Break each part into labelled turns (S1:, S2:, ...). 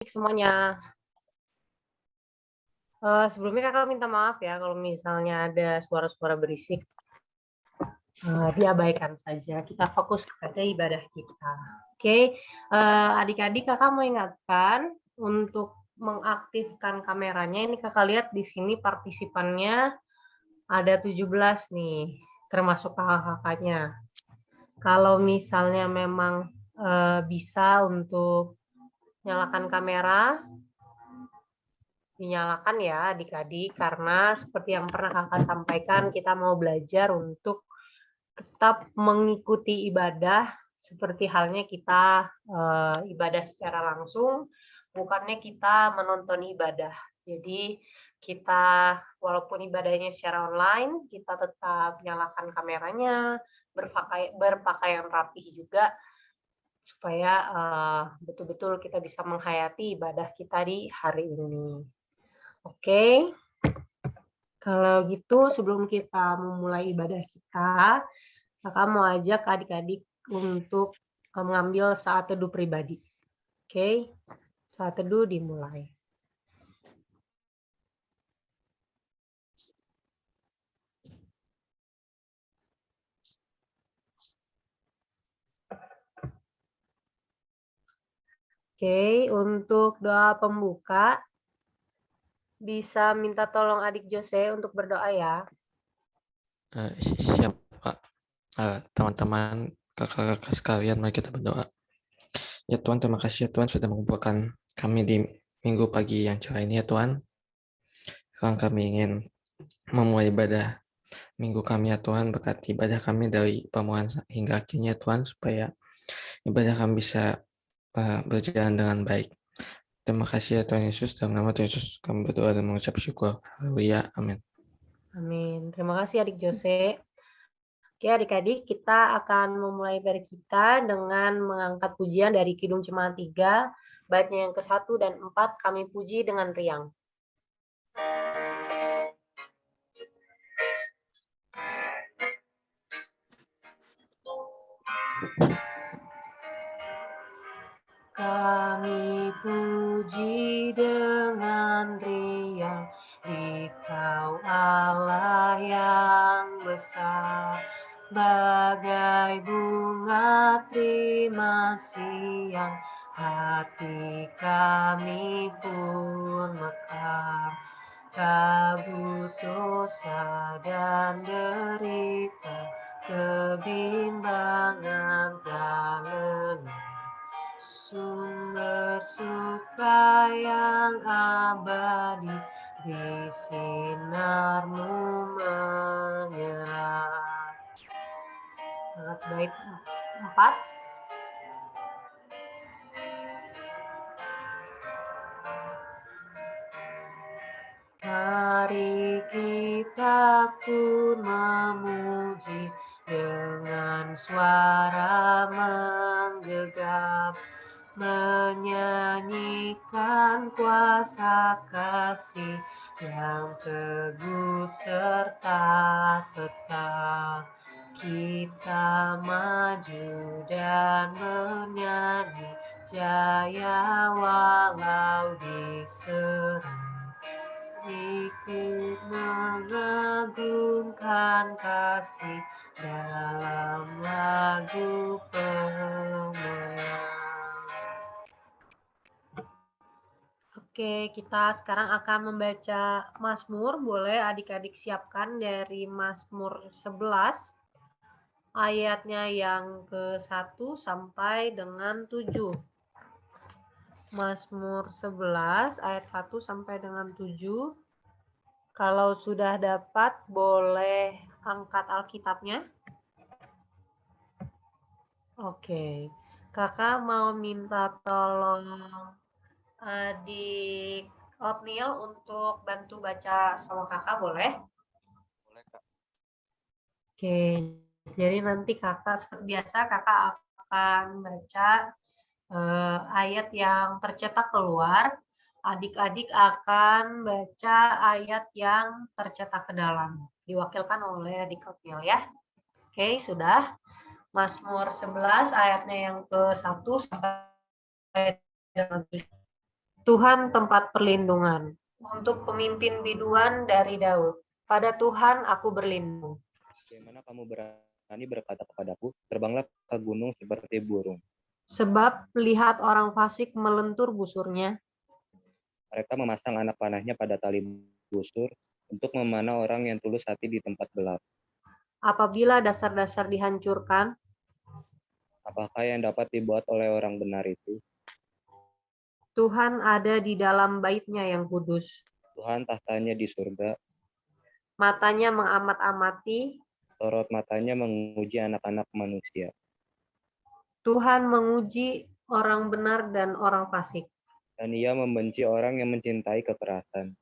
S1: Semuanya. Sebelumnya Kakak minta maaf ya kalau misalnya ada suara-suara berisik. Diabaikan saja, kita fokus kepada ibadah kita. Oke, adik-adik Kakak mau ingatkan untuk mengaktifkan kameranya. Ini Kakak lihat di sini partisipannya ada 17 nih, termasuk kakak-kakaknya. Kalau misalnya memang bisa untuk nyalakan kamera, dinyalakan ya adik-adik, karena seperti yang pernah Kakak sampaikan, kita mau belajar untuk tetap mengikuti ibadah seperti halnya kita ibadah secara langsung, bukannya kita menonton ibadah. Jadi kita walaupun ibadahnya secara online, kita tetap nyalakan kameranya, berpakaian rapih juga, supaya betul-betul kita bisa menghayati ibadah kita di hari ini. Oke, kalau gitu sebelum kita memulai ibadah kita, Kakak mau ajak adik-adik untuk mengambil saat teduh pribadi. Oke, saat teduh dimulai. Oke, untuk doa pembuka, bisa minta tolong adik Jose untuk berdoa ya.
S2: Siap, Pak. Teman-teman, kakak-kakak sekalian, mari kita berdoa. Ya Tuhan, terima kasih ya Tuhan sudah mengumpulkan kami di minggu pagi yang cerah ini ya Tuhan. Sekarang kami ingin memulai ibadah minggu kami ya Tuhan, berkati ibadah kami dari permulaan hingga akhirnya Tuhan, supaya ibadah kami bisa berjalan dengan baik. Terima kasih ya Tuhan Yesus, dalam nama Tuhan Yesus kami berdoa dan mengucap syukur. Haleluya, amin.
S1: Amin. Terima kasih adik Jose. Oke adik-adik, kita akan memulai ibadah kita dengan mengangkat pujian dari Kidung Jemaat 3, baitnya yang ke-1 dan 4, kami puji dengan riang. Kami puji dengan riang, Engkau Allah yang besar, bagai bunga terima siang, hati kami pun mekar. Kabut dosa dan derita, kebimbangan dan lelah, sumber suka yang abadi di sinar-Mu menyerah. Sangat baik. 4. Mari kita pun memuji dengan suara menggegap, menyanyikan kuasa kasih yang teguh serta tetap. Kita maju dan bernyanyi jaya walau diserang, ikut mengagungkan kasih dalam lagu pemenang. Oke, kita sekarang akan membaca Mazmur. Boleh adik-adik siapkan dari Mazmur 11, ayatnya yang ke-1 sampai dengan 7. Mazmur 11 ayat 1 sampai dengan 7. Kalau sudah dapat, boleh angkat Alkitabnya. Oke, Kakak mau minta tolong adik Otniel untuk bantu baca sama Kakak, boleh?
S2: Boleh, Kak.
S1: Oke, jadi nanti Kakak seperti biasa, Kakak akan baca ayat yang tercetak keluar. Adik-adik akan baca ayat yang tercetak ke dalam. Diwakilkan oleh adik Otniel ya. Oke, sudah. Mazmur 11 ayatnya yang ke-1 sampai dengan 7. Tuhan tempat perlindungan. Untuk pemimpin biduan dari Daud. Pada Tuhan aku berlindung.
S3: Bagaimana kamu berani berkata kepadaku, terbanglah ke gunung seperti burung.
S1: Sebab lihat orang fasik melentur busurnya.
S3: Mereka memasang anak panahnya pada tali busur untuk memanah orang yang tulus hati di tempat gelap.
S1: Apabila dasar-dasar dihancurkan,
S3: Apakah yang dapat dibuat oleh orang benar itu?
S1: Tuhan ada di dalam bait-Nya yang kudus.
S3: Tuhan tahtanya di surga,
S1: Matanya mengamat-amati,
S3: sorot matanya menguji anak-anak manusia.
S1: Tuhan menguji orang benar dan orang fasik.
S3: Dan ia membenci orang yang mencintai kekerasan.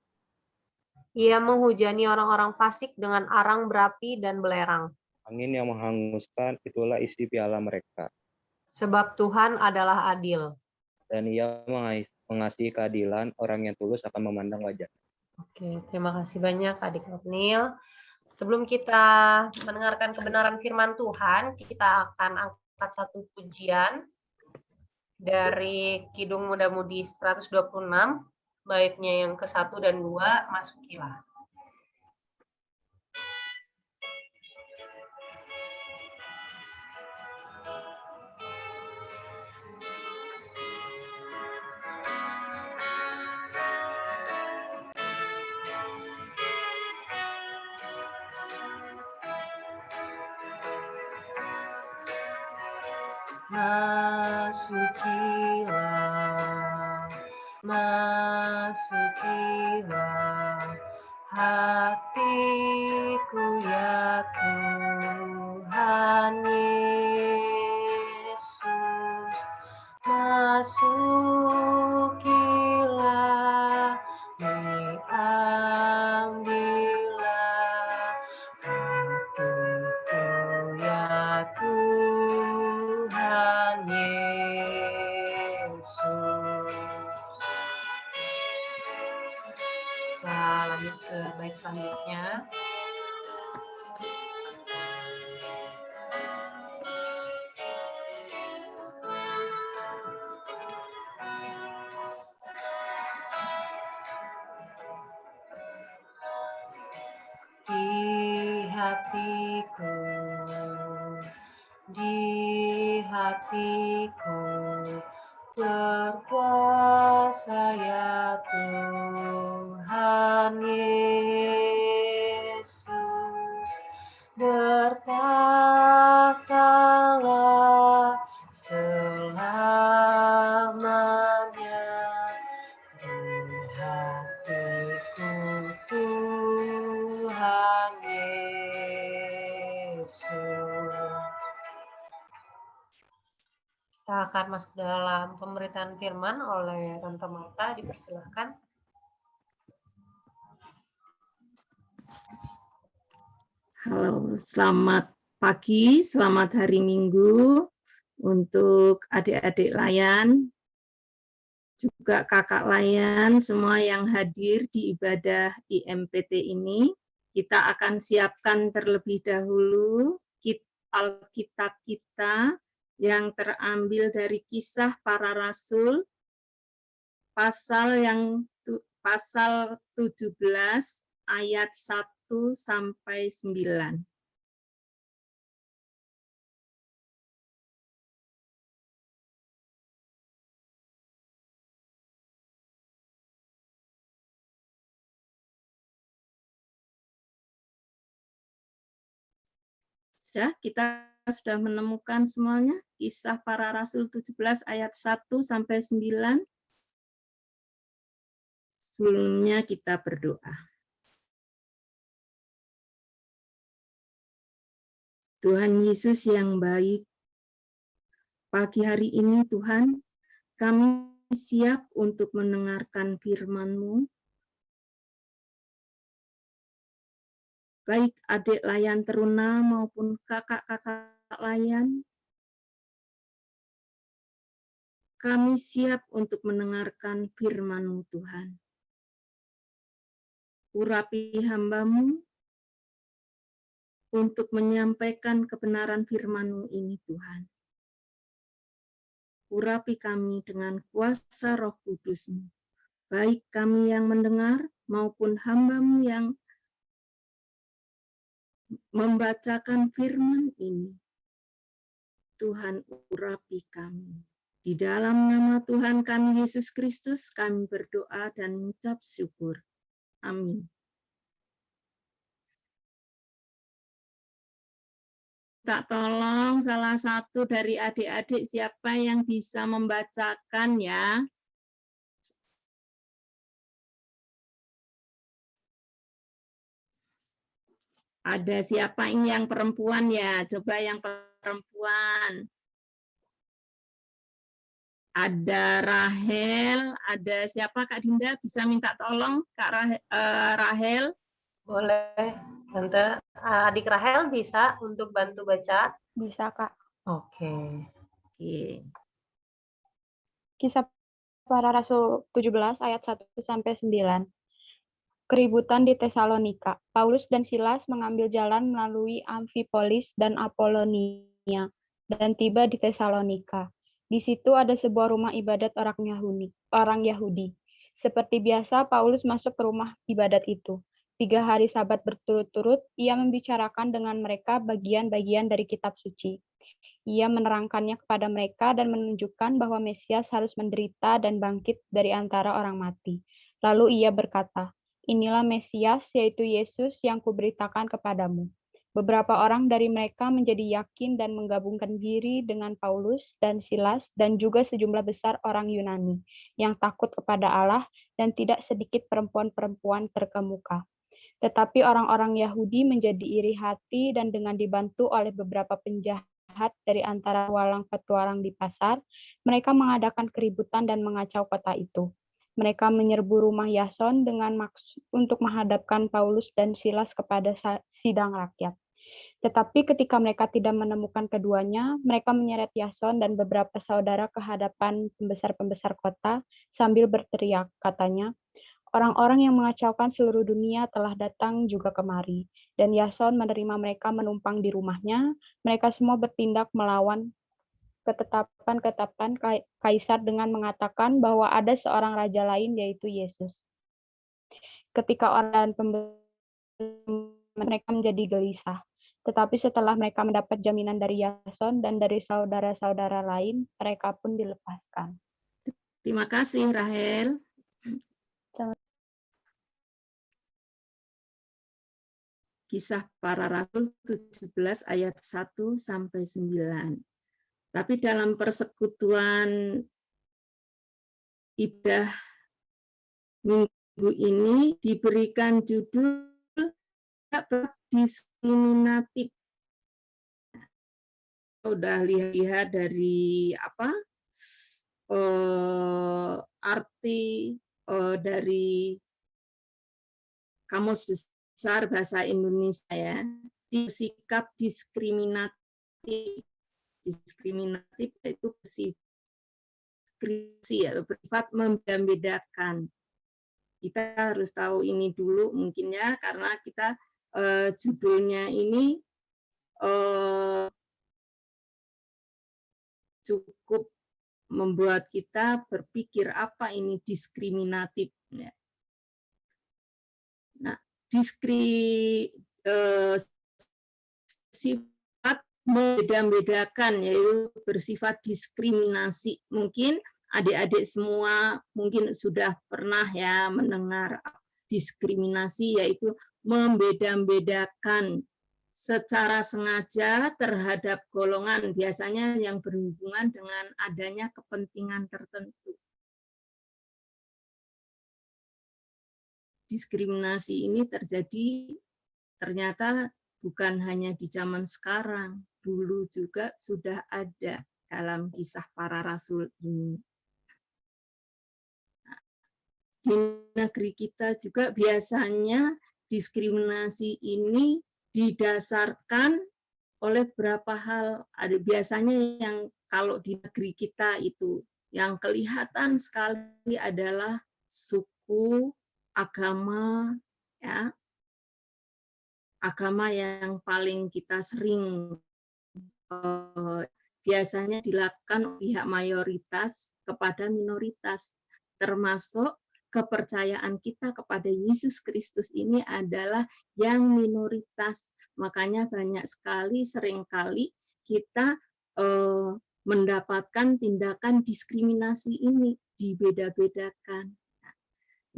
S1: Ia menghujani orang-orang fasik dengan arang berapi dan belerang.
S3: Angin yang menghanguskan, itulah isi piala mereka.
S1: Sebab Tuhan adalah adil.
S3: Dan ia mengasihi keadilan, orang yang tulus akan memandang wajah.
S1: Oke, terima kasih banyak Adik Nil. Sebelum kita mendengarkan kebenaran firman Tuhan, kita akan angkat satu pujian dari Kidung Muda-Mudi 126, baitnya yang ke-1 dan 2, masukilah. Masukilah, masukilah, hatiku ya Tuhan Yesus. Masukilah, diambillah hatiku ya Tuhan Yesus. Kita lanjut ke bait selanjutnya. Di hatiku berkuasa ya Tuhan Yesus. Berkatalah selamanya di hatiku Tuhan Yesus. Kita akan masuk dalam pemberitaan firman oleh Tante Marta, dipersilahkan.
S4: Halo, selamat pagi, selamat hari Minggu untuk adik-adik layan, juga kakak layan, semua yang hadir di ibadah IMPT ini. Kita akan siapkan terlebih dahulu Alkitab kita yang terambil dari Kisah Para Rasul, pasal 17 ayat 1 sampai 9. Kita sudah menemukan semuanya, Kisah Para Rasul 17 ayat 1 sampai 9. Sebelumnya kita berdoa. Tuhan Yesus yang baik, pagi hari ini Tuhan, kami siap untuk mendengarkan firman-Mu. Baik adik layan teruna maupun kakak-kakak layan, kami siap untuk mendengarkan firman-Mu Tuhan. Urapi hamba-Mu untuk menyampaikan kebenaran firman-Mu ini Tuhan. Urapi kami dengan kuasa Roh Kudus-Mu, baik kami yang mendengar maupun hamba-Mu yang membacakan firman ini. Tuhan, urapi kami. Di dalam nama Tuhan kami Yesus Kristus, kami berdoa dan mengucap syukur. Amin. Tak tolong salah satu dari adik-adik siapa yang bisa membacakan ya. Ada siapa ini yang perempuan ya? Coba yang perempuan. Ada Rahel, ada siapa Kak Dinda? Bisa minta tolong Kak Rahel?
S1: Boleh, Tante. Adik Rahel bisa untuk bantu baca?
S5: Bisa, Kak.
S1: Oke.
S4: Oke.
S5: Kisah Para Rasul 17 ayat 1-9. Keributan di Tesalonika. Paulus dan Silas mengambil jalan melalui Amfipolis dan Apolonia dan tiba di Tesalonika. Di situ ada sebuah rumah ibadat orang Yahudi. Seperti biasa, Paulus masuk ke rumah ibadat itu. 3 hari Sabat berturut-turut, ia membicarakan dengan mereka bagian-bagian dari kitab suci. Ia menerangkannya kepada mereka dan menunjukkan bahwa Mesias harus menderita dan bangkit dari antara orang mati. Lalu ia berkata, "Inilah Mesias, yaitu Yesus yang kuberitakan kepadamu." Beberapa orang dari mereka menjadi yakin dan menggabungkan diri dengan Paulus dan Silas dan juga sejumlah besar orang Yunani yang takut kepada Allah dan tidak sedikit perempuan-perempuan terkemuka. Tetapi orang-orang Yahudi menjadi iri hati dan dengan dibantu oleh beberapa penjahat dari antara petualang di pasar, mereka mengadakan keributan dan mengacau kota itu. Mereka menyerbu rumah Yason dengan maksud untuk menghadapkan Paulus dan Silas kepada sidang rakyat. Tetapi ketika mereka tidak menemukan keduanya, mereka menyeret Yason dan beberapa saudara ke hadapan pembesar-pembesar kota sambil berteriak, katanya, "Orang-orang yang mengacaukan seluruh dunia telah datang juga kemari." Dan Yason menerima mereka menumpang di rumahnya. Mereka semua bertindak melawan ketetapan-ketetapan kaisar dengan mengatakan bahwa ada seorang raja lain, yaitu Yesus. Ketika orang mereka menjadi gelisah. Tetapi setelah mereka mendapat jaminan dari Yason dan dari saudara-saudara lain, mereka pun dilepaskan.
S4: Terima kasih, Rahel. Kisah Para Rasul 17 ayat 1-9. Tapi dalam persekutuan ibadah minggu ini diberikan judul diskriminatif. Udah lihat dari apa? Arti dari Kamus Besar Bahasa Indonesia ya, sikap diskriminatif. Diskriminatif itu bersifat membeda-bedakan. Kita harus tahu ini dulu mungkin ya, karena kita judulnya ini cukup membuat kita berpikir apa ini diskriminatif. Nah, sifat membeda-bedakan yaitu bersifat diskriminasi. Mungkin adik-adik semua mungkin sudah pernah ya mendengar diskriminasi, yaitu membeda-bedakan secara sengaja terhadap golongan, biasanya yang berhubungan dengan adanya kepentingan tertentu. Diskriminasi ini terjadi ternyata bukan hanya di zaman sekarang, dulu juga sudah ada dalam kisah para rasul ini. Di negeri kita juga biasanya diskriminasi ini didasarkan oleh beberapa hal. Ada biasanya yang kalau di negeri kita itu yang kelihatan sekali adalah suku, agama, ya, agama yang paling kita sering biasanya dilakukan pihak mayoritas kepada minoritas, termasuk kepercayaan kita kepada Yesus Kristus ini adalah yang minoritas. Makanya banyak sekali, seringkali kita mendapatkan tindakan diskriminasi ini, dibeda-bedakan.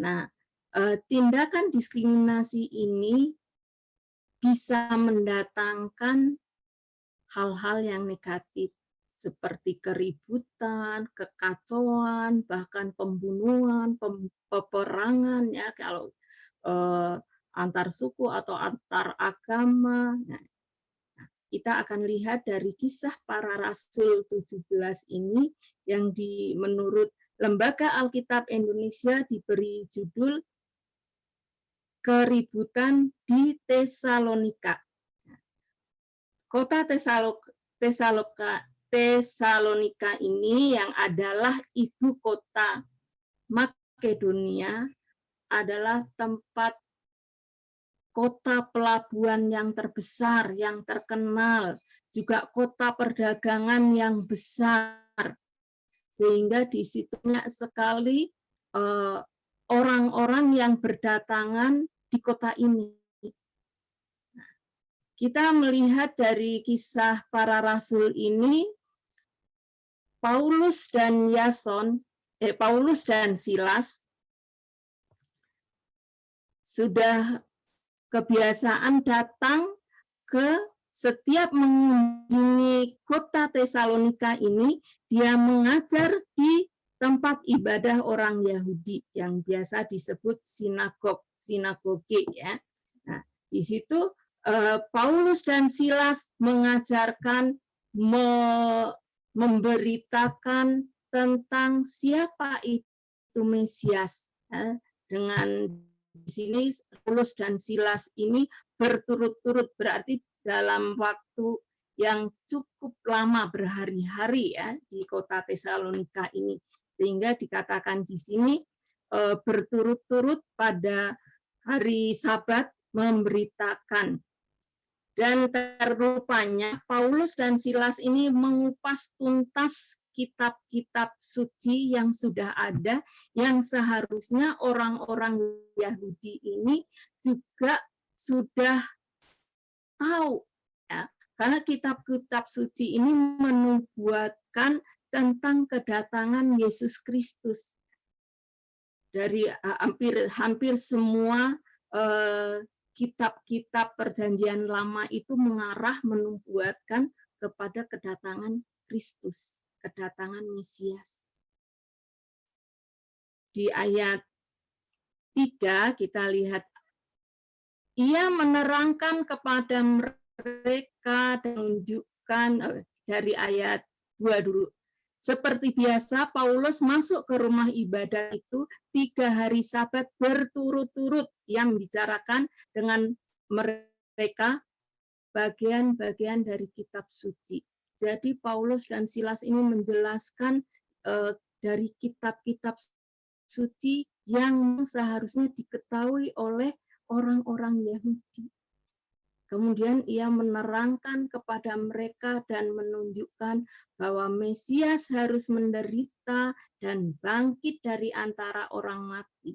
S4: Nah, tindakan diskriminasi ini bisa mendatangkan hal-hal yang negatif, seperti keributan, kekacauan, bahkan pembunuhan, peperangan, ya kalau antar suku atau antar agama. Nah, kita akan lihat dari Kisah Para Rasul 17 ini yang menurut Lembaga Alkitab Indonesia diberi judul Keributan di Tesalonika. Kota Tesalonika ini yang adalah ibu kota Makedonia adalah tempat kota pelabuhan yang terbesar, yang terkenal, juga kota perdagangan yang besar, sehingga di situ banyak sekali orang-orang yang berdatangan di kota ini. Kita melihat dari Kisah Para Rasul ini, Paulus dan Silas sudah kebiasaan datang ke setiap mengunjungi kota Tesalonika ini, dia mengajar di tempat ibadah orang Yahudi yang biasa disebut sinagoge, ya. Nah, di situ Paulus dan Silas mengajarkan, memberitakan tentang siapa itu Mesias. Dengan di sini Paulus dan Silas ini berturut-turut, berarti dalam waktu yang cukup lama, berhari-hari, ya, di kota Tesalonika ini, sehingga dikatakan di sini berturut-turut pada hari Sabat memberitakan. Dan terrupanya Paulus dan Silas ini mengupas tuntas kitab-kitab suci yang sudah ada, yang seharusnya orang-orang Yahudi ini juga sudah tahu, ya, karena kitab-kitab suci ini menubuatkan tentang kedatangan Yesus Kristus. Dari hampir semua kitab-kitab Perjanjian Lama itu mengarah menubuatkan kepada kedatangan Kristus, kedatangan Mesias. Di ayat 3 kita lihat, ia menerangkan kepada mereka dan menunjukkan, dari ayat 2 dulu. Seperti biasa, Paulus masuk ke rumah ibadah itu 3 hari Sabat berturut-turut, yang bicarakan dengan mereka bagian-bagian dari kitab suci. Jadi Paulus dan Silas ini menjelaskan dari kitab-kitab suci yang seharusnya diketahui oleh orang-orang Yahudi. Kemudian ia menerangkan kepada mereka dan menunjukkan bahwa Mesias harus menderita dan bangkit dari antara orang mati.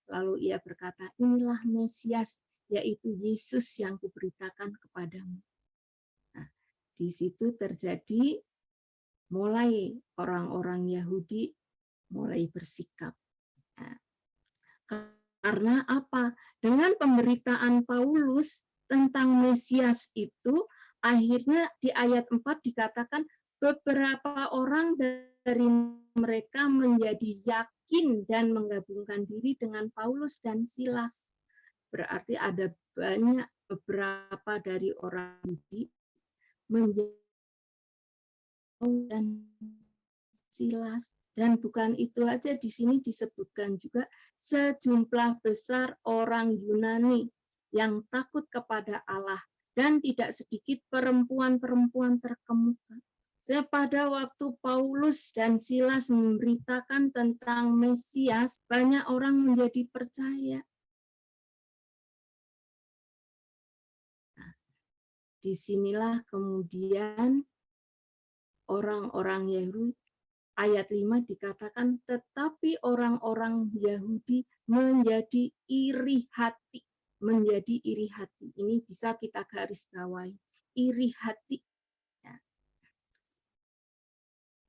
S4: Lalu ia berkata, inilah Mesias, yaitu Yesus yang kuberitakan kepadamu. Nah, di situ terjadi mulai orang-orang Yahudi mulai bersikap. Nah, karena apa? Dengan pemberitaan Paulus tentang Mesias itu, akhirnya di ayat 4 dikatakan beberapa orang dari mereka menjadi yakin dan menggabungkan diri dengan Paulus dan Silas. Berarti ada beberapa dari orang Yahudi menjadi Paulus dan Silas. Dan bukan itu aja, di sini disebutkan juga sejumlah besar orang Yunani yang takut kepada Allah, dan tidak sedikit perempuan-perempuan terkemuka. Pada waktu Paulus dan Silas memberitakan tentang Mesias, banyak orang menjadi percaya. Nah, disinilah kemudian orang-orang Yahudi ayat 5 dikatakan, tetapi orang-orang Yahudi menjadi iri hati. Menjadi iri hati. Ini bisa kita garis bawahi. Iri hati. Ya.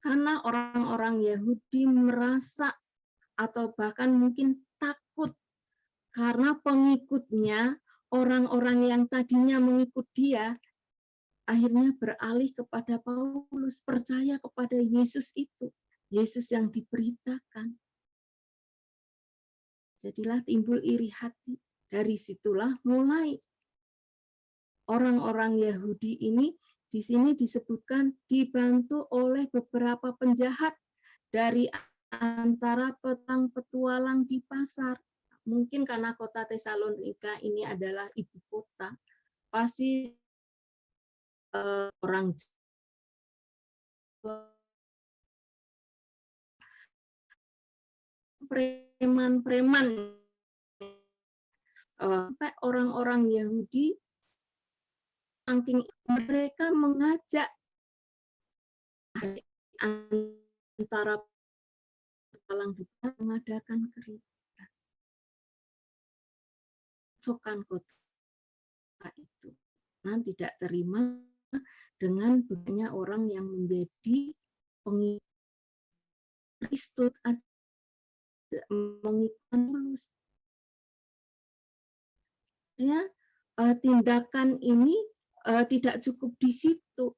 S4: Karena orang-orang Yahudi merasa atau bahkan mungkin takut karena pengikutnya, orang-orang yang tadinya mengikut dia, akhirnya beralih kepada Paulus, percaya kepada Yesus itu, Yesus yang diberitakan. Jadilah timbul iri hati. Dari situlah mulai orang-orang Yahudi ini di sini disebutkan dibantu oleh beberapa penjahat dari antara petang petualang di pasar. Mungkin karena kota Tesalonika ini adalah ibu kota, pasti orang preman-preman, sampai orang-orang Yahudi, saking mereka mengajak antara petualang mengadakan keributan, cokan kota itu. Nah, tidak terima dengan banyak orang yang menjadi pengikut Kristus, mengikut Paulus. Ya, tindakan ini tidak cukup di situ.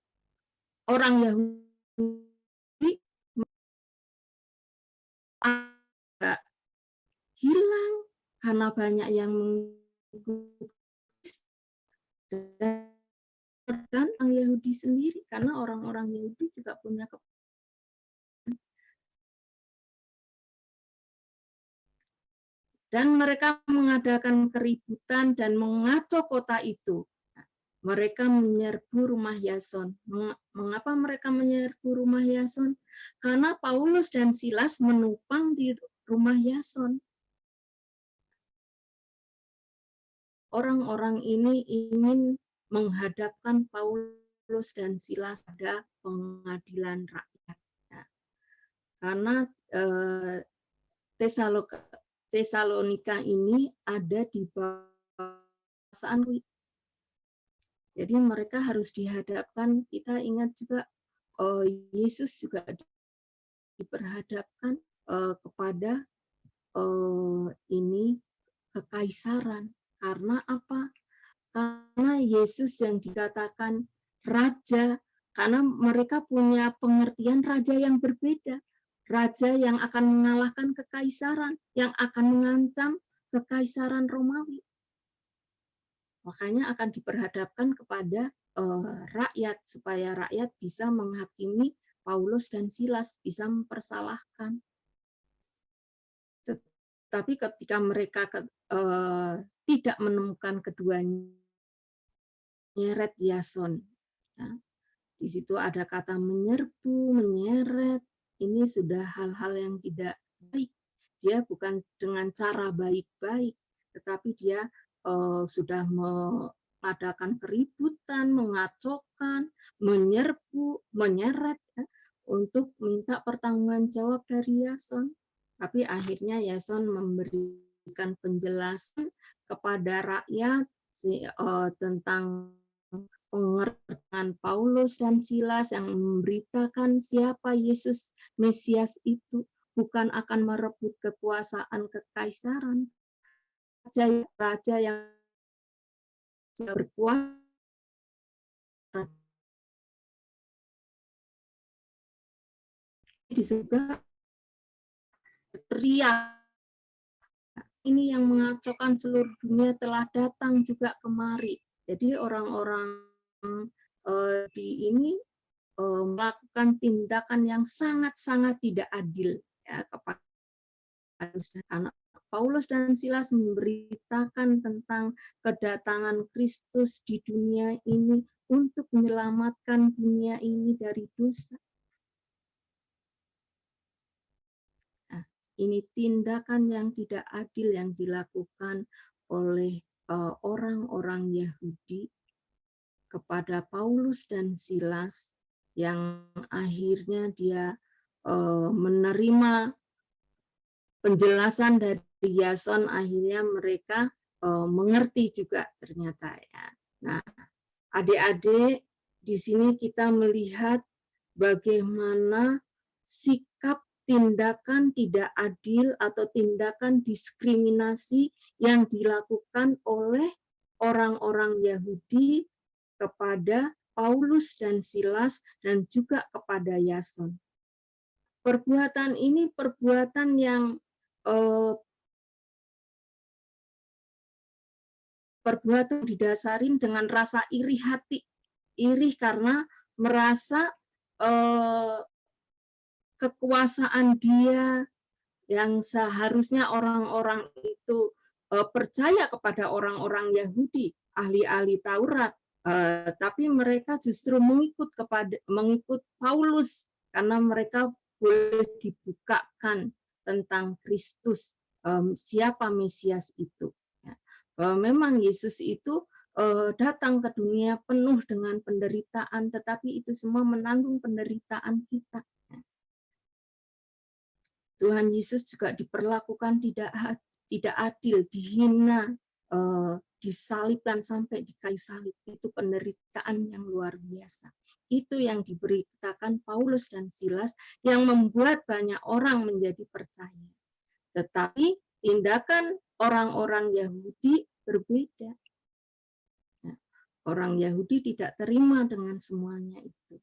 S4: Orang Yahudi hilang karena banyak yang mengikut dan orang Yahudi sendiri, karena orang-orang Yahudi juga punya dan mereka mengadakan keributan dan mengacau kota itu. Mereka menyerbu rumah Yason. Mengapa mereka menyerbu rumah Yason? Karena Paulus dan Silas menupang di rumah Yason. Orang-orang ini ingin menghadapkan Paulus dan Silas pada pengadilan rakyat. Karena Tesalonika ini ada di bawah. Jadi mereka harus dihadapkan. Kita ingat juga Yesus juga diperhadapkan kepada ini kekaisaran. Karena apa? Karena Yesus yang dikatakan raja, karena mereka punya pengertian raja yang berbeda. Raja yang akan mengalahkan kekaisaran, yang akan mengancam kekaisaran Romawi. Makanya akan diperhadapkan kepada rakyat, supaya rakyat bisa menghakimi Paulus dan Silas, bisa mempersalahkan. Tapi ketika mereka tidak menemukan keduanya, menyeret Yason. Ya. Di situ ada kata menyerbu, menyeret. Ini sudah hal-hal yang tidak baik. Dia bukan dengan cara baik-baik, tetapi dia sudah mengadakan keributan, mengacaukan, menyerbu, menyeret, ya, untuk minta pertanggungjawaban dari Yason. Tapi akhirnya Yason memberikan penjelasan kepada rakyat tentang pengertian Paulus dan Silas yang memberitakan siapa Yesus Mesias itu, bukan akan merebut kekuasaan kekaisaran. Raja yang berkuasa disebut teriak. Ini yang mengacaukan seluruh dunia telah datang juga kemari. Jadi orang-orang di ini melakukan tindakan yang sangat-sangat tidak adil, ya, kepada anak Paulus dan Silas memberitakan tentang kedatangan Kristus di dunia ini untuk menyelamatkan dunia ini dari dosa. Nah, ini tindakan yang tidak adil yang dilakukan oleh orang-orang Yahudi kepada Paulus dan Silas, yang akhirnya dia menerima penjelasan dari Yason, akhirnya mereka mengerti juga ternyata ya. Nah, adik-adik, di sini kita melihat bagaimana sikap tindakan tidak adil atau tindakan diskriminasi yang dilakukan oleh orang-orang Yahudi kepada Paulus dan Silas dan juga kepada Yason. Perbuatan ini perbuatan yang perbuatan didasarin dengan rasa iri hati, iri karena merasa kekuasaan dia yang seharusnya orang-orang itu percaya kepada orang-orang Yahudi, ahli-ahli Taurat, tapi mereka justru mengikut Paulus karena mereka boleh dibukakan tentang Kristus, siapa Mesias itu. Memang Yesus itu datang ke dunia penuh dengan penderitaan, tetapi itu semua menanggung penderitaan kita. Tuhan Yesus juga diperlakukan tidak adil, dihina, disalibkan sampai di kayu salib. Itu penderitaan yang luar biasa. Itu yang diberitakan Paulus dan Silas yang membuat banyak orang menjadi percaya. Tetapi tindakan orang-orang Yahudi berbeda. Orang Yahudi tidak terima dengan semuanya itu,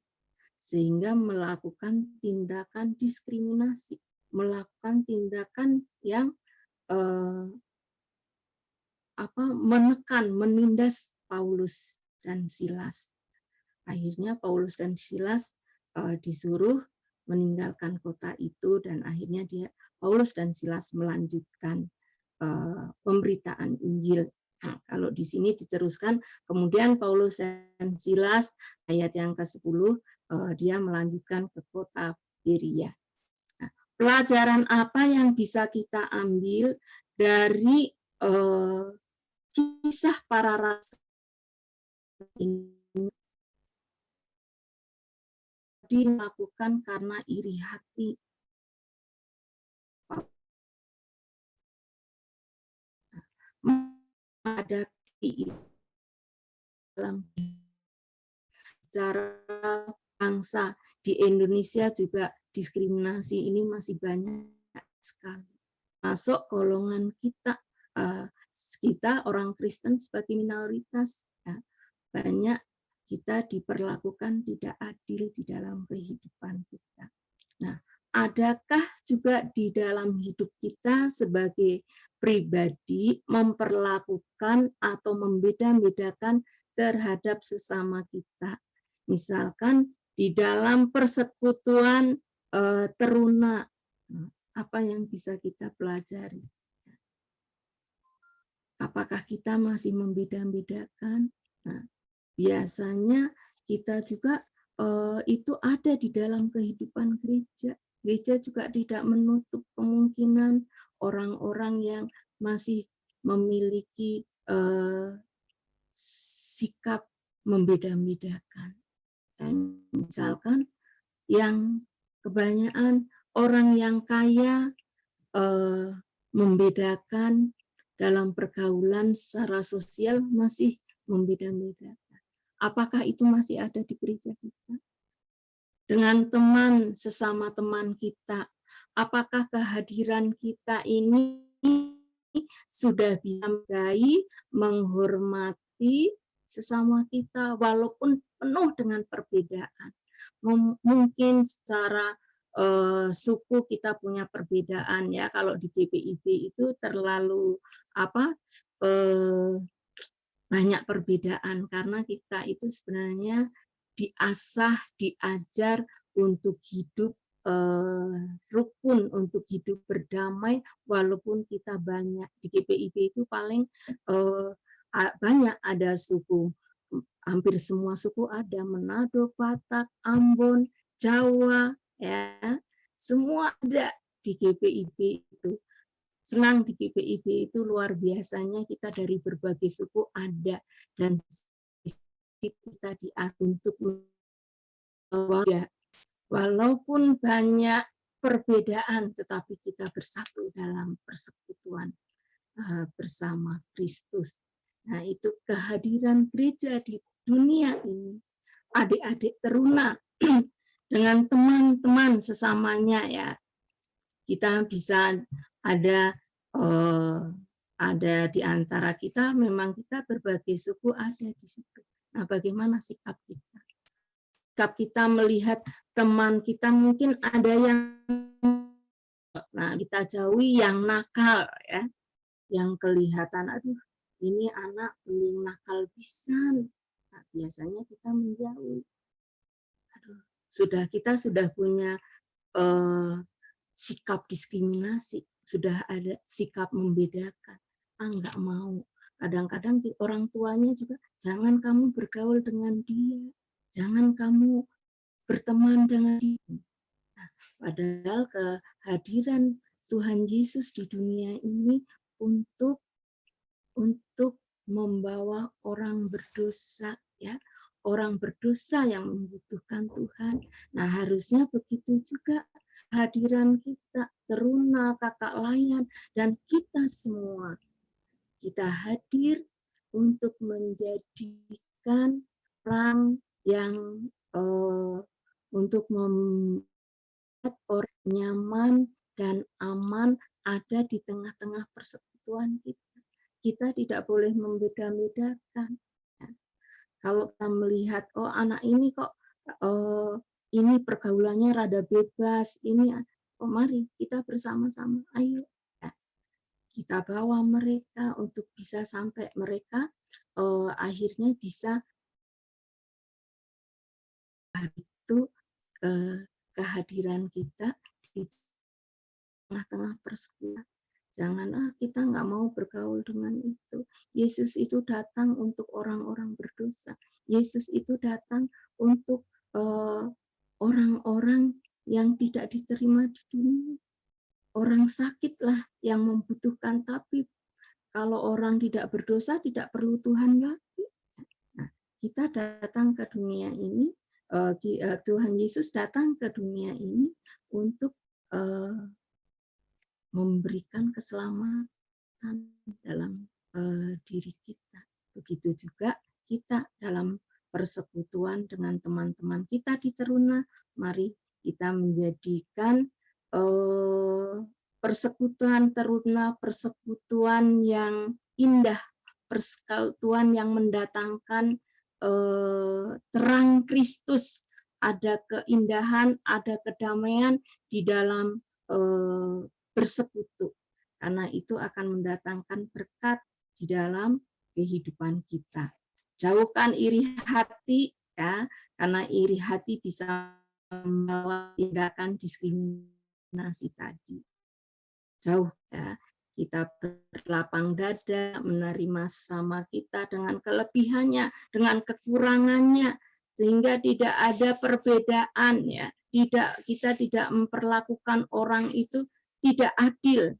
S4: sehingga melakukan tindakan diskriminasi, melakukan tindakan yang menekan, menindas Paulus dan Silas. Akhirnya Paulus dan Silas disuruh meninggalkan kota itu, dan akhirnya Paulus dan Silas melanjutkan pemberitaan Injil. Nah, kalau di sini diteruskan, kemudian Paulus dan Silas, ayat yang ke-10, dia melanjutkan ke kota Berea. Nah, pelajaran apa yang bisa kita ambil dari kisah para rasul ini? Dilakukan karena iri hati. Menghadapi dalam secara bangsa di Indonesia juga diskriminasi ini masih banyak sekali. Masuk golongan kita orang Kristen sebagai minoritas, ya, banyak kita diperlakukan tidak adil di dalam kehidupan kita. Nah, adakah juga di dalam hidup kita sebagai pribadi memperlakukan atau membeda-bedakan terhadap sesama kita? Misalkan di dalam persekutuan teruna, apa yang bisa kita pelajari? Apakah kita masih membeda-bedakan? Nah, biasanya kita juga itu ada di dalam kehidupan gereja. Gereja juga tidak menutup kemungkinan orang-orang yang masih memiliki sikap membeda-bedakan. Dan misalkan yang kebanyakan orang yang kaya membedakan dalam pergaulan secara sosial, masih membeda-bedakan. Apakah itu masih ada di gereja kita? Dengan teman, sesama teman kita, apakah kehadiran kita ini sudah bisa menghargai, menghormati sesama kita walaupun penuh dengan perbedaan? Mungkin secara suku kita punya perbedaan, ya. Kalau di GPIB itu terlalu banyak perbedaan karena kita itu sebenarnya diasah, diajar untuk hidup rukun, untuk hidup berdamai walaupun kita banyak. Di GPIB itu paling banyak, ada suku, hampir semua suku ada, Manado, Batak, Ambon, Jawa, ya, semua ada di GPIB itu. Senang di GPIB itu luar biasanya, kita dari berbagai suku ada, dan kita diatur untuk Walaupun banyak perbedaan, tetapi kita bersatu dalam persekutuan bersama Kristus. Nah, itu kehadiran gereja di dunia ini. Adik-adik teruna dengan teman-teman sesamanya ya. Kita bisa ada di antara kita, memang kita berbagai suku ada di situ. Nah, bagaimana sikap kita? Sikap kita melihat teman kita mungkin ada yang kita jauhi yang nakal ya, yang kelihatan aduh ini anak belum nakal pisan. Nah, biasanya kita menjauhi. Aduh, kita sudah punya sikap diskriminasi, sudah ada sikap membedakan. Enggak mau. Kadang-kadang orang tuanya juga, jangan kamu bergaul dengan dia, jangan kamu berteman dengan dia. Nah, padahal kehadiran Tuhan Yesus di dunia ini untuk membawa orang berdosa, ya, orang berdosa yang membutuhkan Tuhan. Nah, harusnya begitu juga hadiran kita, teruna, kakak layan, dan kita semua. Kita hadir untuk menjadikan orang yang untuk membuat orang nyaman dan aman ada di tengah-tengah persekutuan kita. Kita tidak boleh membeda-bedakan. Kalau kita melihat, oh anak ini kok ini pergaulannya rada bebas, ini, oh mari kita bersama-sama, ayo kita bawa mereka untuk bisa sampai mereka akhirnya bisa itu kehadiran kita di tengah-tengah persekutuan. Jangan kita nggak mau bergaul dengan itu. Yesus itu datang untuk orang-orang berdosa. Yesus itu datang untuk orang-orang yang tidak diterima di dunia. Orang sakitlah yang membutuhkan, tapi kalau orang tidak berdosa tidak perlu Tuhan lagi. Nah, kita datang ke dunia ini, Tuhan Yesus datang ke dunia ini untuk memberikan keselamatan dalam diri kita. Begitu juga kita dalam persekutuan dengan teman-teman kita di Teruna, mari kita menjadikan persekutuan Teruna, persekutuan yang indah, persekutuan yang mendatangkan terang Kristus, ada keindahan, ada kedamaian di dalam bersekutu, karena itu akan mendatangkan berkat di dalam kehidupan kita. Jauhkan iri hati, ya, karena iri hati bisa membawa tindakan diskriminasi tadi. Jauh, ya, kita berlapang dada menerima sesama kita dengan kelebihannya, dengan kekurangannya, sehingga tidak ada perbedaan, ya. Kita tidak memperlakukan orang itu tidak adil.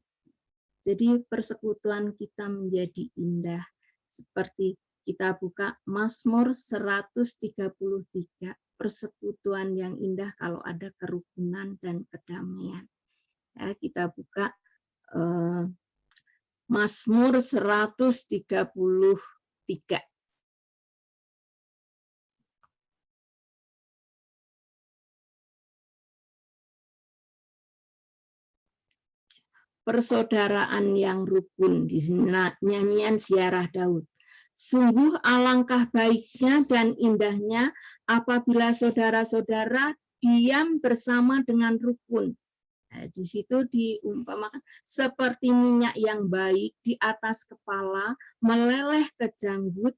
S4: Jadi persekutuan kita menjadi indah. Seperti kita buka Mazmur 133, persekutuan yang indah kalau ada kerukunan dan kedamaian. Ya, kita buka Mazmur 133. Persaudaraan yang rukun, di nyanyian Ziarah Daud. Sungguh alangkah baiknya dan indahnya apabila saudara-saudara diam bersama dengan rukun. Nah, di situ diumpamakan seperti minyak yang baik di atas kepala meleleh ke janggut,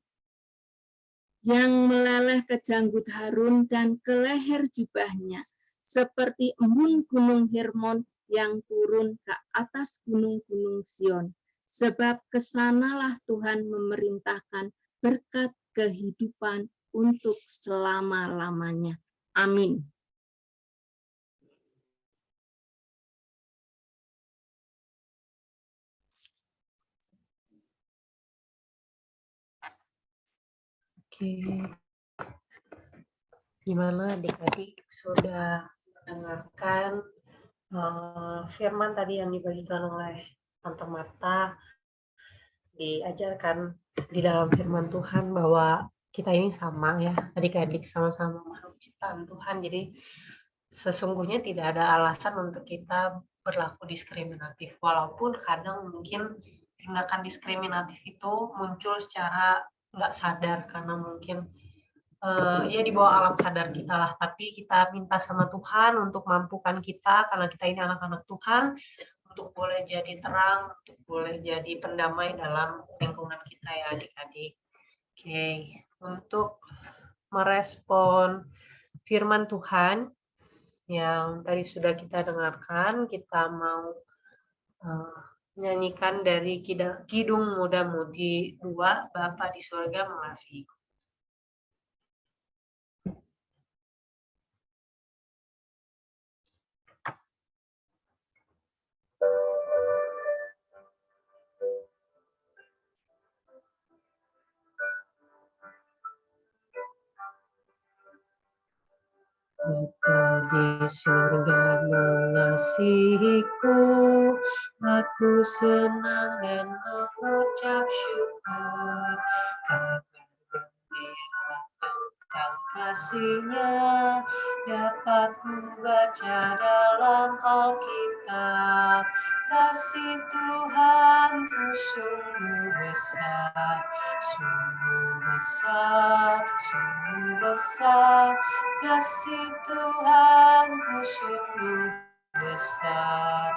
S4: yang meleleh ke janggut Harun dan ke leher jubahnya, seperti embun gunung Hermon yang turun ke atas gunung-gunung Sion. Sebab kesanalah Tuhan memerintahkan berkat kehidupan untuk selama-lamanya. Amin.
S1: Oke. Gimana adik-adik, sudah mendengarkan firman tadi yang dibagikan oleh Tante Marta, diajarkan di dalam firman Tuhan bahwa kita ini sama ya, adik-adik sama-sama makhluk ciptaan Tuhan. Jadi sesungguhnya tidak ada alasan untuk kita berlaku diskriminatif, walaupun kadang mungkin tindakan diskriminatif itu muncul secara nggak sadar karena mungkin ya di bawah alam sadar kita lah, tapi kita minta sama Tuhan untuk mampukan kita karena kita ini anak-anak Tuhan untuk boleh jadi terang, untuk boleh jadi pendamai dalam lingkungan kita ya adik-adik. Oke, untuk merespon firman Tuhan yang tadi sudah kita dengarkan, kita mau menyanyikan dari Kidung Muda Mudi 2, Bapa di Surga Mengasihi. Bapa di surga mengasihiku, aku senang dan mengucap syukur karena gembira tentang kasih-Nya dapat ku baca dalam Alkitab. Kasih Tuhanku sungguh besar, sungguh besar, sungguh besar. Kasih Tuhanku sungguh besar,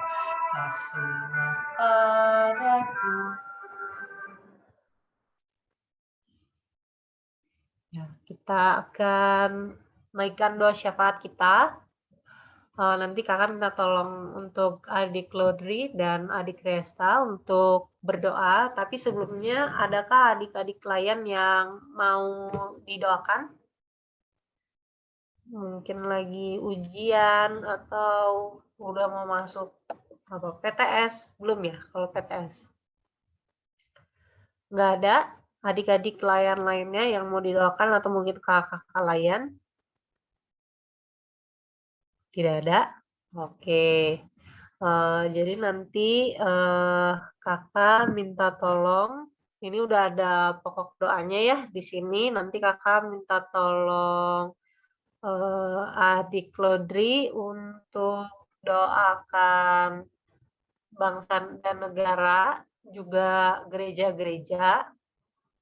S1: kasih-Nya padaku. Ya, kita akan naikkan doa syafaat kita. Nanti kakak minta tolong untuk adik Lodri dan adik Resta untuk berdoa. Tapi sebelumnya, adakah adik-adik klien yang mau didoakan? Mungkin lagi ujian atau udah mau masuk apa PTS? Belum ya kalau PTS? Nggak ada adik-adik klien lainnya yang mau didoakan atau mungkin kakak-kakak lain? Tidak ada? Oke. Jadi nanti kakak minta tolong, ini udah ada pokok doanya ya di sini, nanti kakak minta tolong adik Lodri untuk doakan bangsa dan negara, juga gereja-gereja.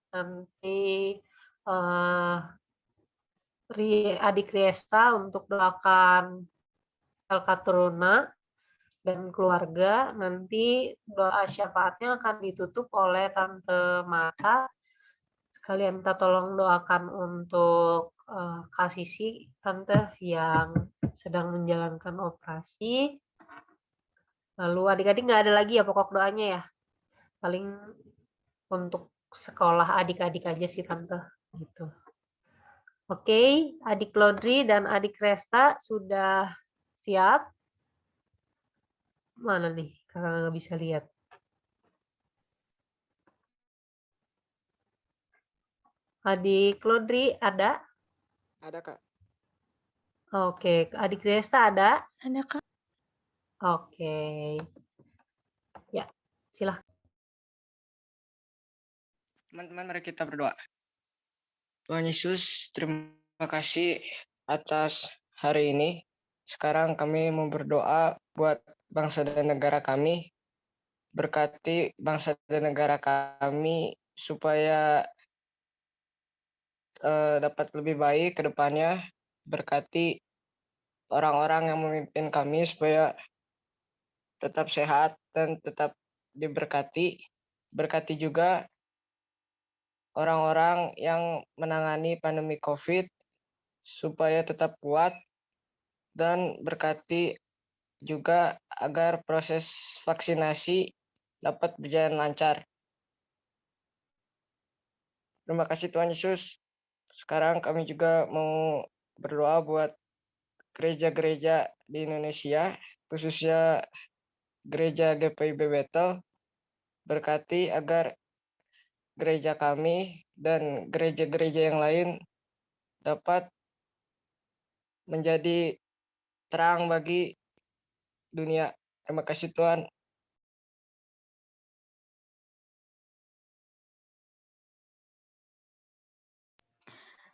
S1: Nanti adik Riesta untuk doakan Elka Turuna dan keluarga. Nanti doa syafaatnya akan ditutup oleh Tante Marta. Sekalian minta tolong doakan untuk Kak Sisi, Tante yang sedang menjalankan operasi. Lalu adik-adik nggak ada lagi ya pokok doanya ya? Paling untuk sekolah adik-adik aja sih Tante. Gitu. Oke, adik Lodri dan adik Resta sudah siap? Mana nih? Kakak nggak bisa lihat. Adik Lodri ada?
S2: Ada, Kak.
S1: Oke, adik Resta ada?
S5: Ada, Kak.
S1: Oke. Ya, silahkan.
S6: Teman-teman, mari kita berdoa. Tuhan Yesus, terima kasih atas hari ini. Sekarang kami mau berdoa buat bangsa dan negara kami. Berkati bangsa dan negara kami supaya dapat lebih baik ke depannya. Berkati orang-orang yang memimpin kami supaya tetap sehat dan tetap diberkati. Berkati juga orang-orang yang menangani pandemi COVID supaya tetap kuat, dan berkati juga agar proses vaksinasi dapat berjalan lancar. Terima kasih Tuhan Yesus. Sekarang kami juga mau berdoa buat gereja-gereja di Indonesia, khususnya gereja GPIB Bethel. Berkati agar gereja kami dan gereja-gereja yang lain dapat menjadi terang bagi dunia. Terima kasih Tuhan.